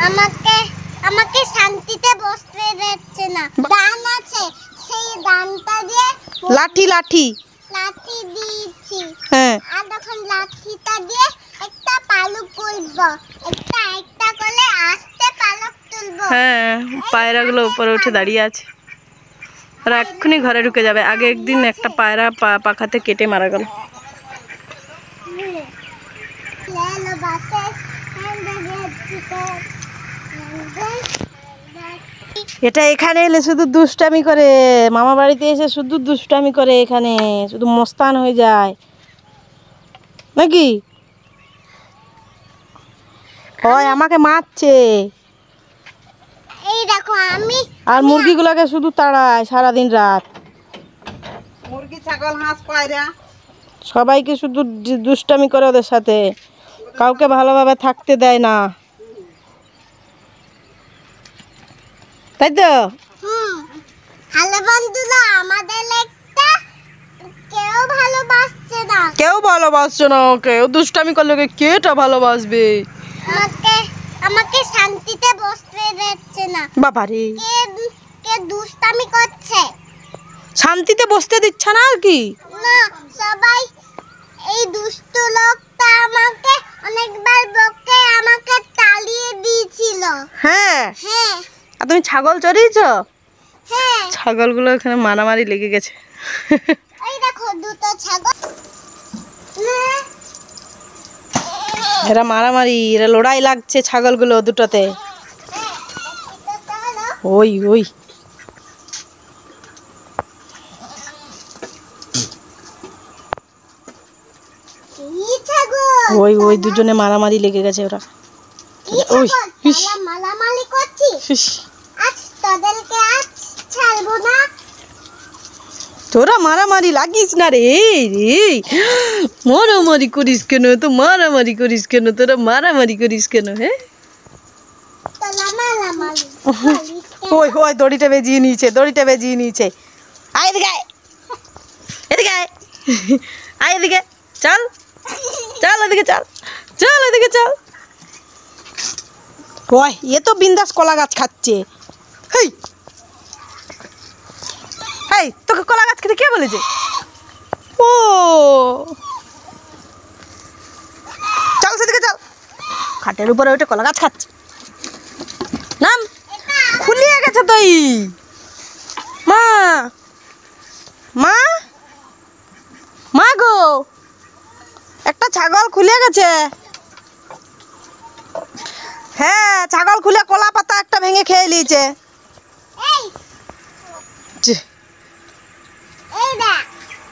আমাকে আমাকে শান্তিতে বসতে দিচ্ছে না। দান আছে, সেই দানটা দিয়ে লাঠি লাঠি লাঠি দিয়েছি। হ্যাঁ, আর তখন লাঠিটা দিয়ে একটা পালক তুলবো, একটা একটা করে আস্তে পালক তুলবো। হ্যাঁ, পায়রাগুলো উপরে উঠে দাঁড়িয়ে আছে। আর এক্ষুনি ঘরে ঢুকে যাবে। আগে একদিন একটা পায়রা পাখাতে কেটে মারা গেল। এটা এখানে এলে শুধু দুষ্টামি করে, মামা বাড়িতে এসে শুধু দুষ্টামি করে, এখানে শুধু মস্তান হয়ে যায় নাকি? হয় আমাকে মারছে। এই দেখো আমি আর মুরগিগুলোকে শুধু তাড়ায় সারাদিন রাত। মুরগি, ছাগল, হাঁস, পায়রা সবাইকে শুধু দুষ্টামি করে ওদের সাথে, কাউকে ভালোভাবে থাকতে দেয় না, তাই তো? হ্যালো বন্ধুরা, আমাদের একটা কেউ ভালোবাসছে না। কেউ ভালোবাসছে না, কেউ দুষ্টামি করলে কেটা ভালোবাসবে? আমাকে আমাকে শান্তিতে বসতে দিচ্ছে না। বাবারে, কে দুষ্টামি করছে? শান্তিতে বসতে দিচ্ছে না আর কি? না, সবাই এই দুষ্ট লোকটা আমাকে অনেকবার বকে আমাকে তাড়িয়ে দিয়েছিল। হ্যাঁ, হ্যাঁ আর তুমি ছাগল চড়িয়েছো? হ্যাঁ, ছাগলগুলো এখানে মারামারি লেগে গেছে। এই দেখো দুটো ছাগল। এরা মারামারি, এরা লড়াই লাগছে ছাগলগুলো দুটোতে। ওই ওই ওই ওই দুজনে মারামারি লেগে গেছে ওরা। ওই মালামালি করছিস? আজ তোদেরকে আজ ছাড়বো না। তোরা মারামারি লাগিস না রে। মারামারি করিস কেন? তো মারামারি করিস কেন? তোরা মারামারি করিস কেন? হ্যাঁ, ওই ওই দড়িটা বেজিয়ে নিয়েছে, দড়িটা বেজিয়ে নিয়েছে। আয় এদিকে, আয় এদিকে, আয় আয় এদিকে, চল চল এদিকে, চল চল এদিকে, চল। ওই এ তো বিন্দাস কলা গাছ খাচ্ছে। হেই হেই, তোকে কলা গাছ খেতে কে বলেছে? ও চল সেদিকে, চল। খাটের উপরে ওইটা কলা গাছ খাচ্ছে। নাম খুলিয়ে গেছে তুই। মা মা মা গো, একটা ছাগল খুলে গেছে। হ্যাঁ, ছাগল খুলে কলা পাতা একটা ভেঙে খেয়ে নিয়েছে। এই দেখ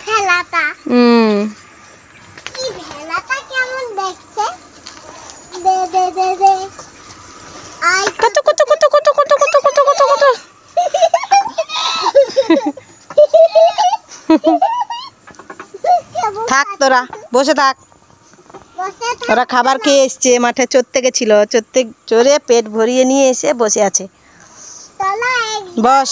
ভেলাটা। এই ভেলাটা কেমন দেখছে? দে দে দে দে। আই কত কত কত কত কত কত কত কত কত। থাক তোরা, বসে থাক। ওরা খাবার খেয়ে এসছে, মাঠে চড়তে গেছিল, চড়তে চড়ে পেট ভরিয়ে নিয়ে এসে বসে আছে। বস।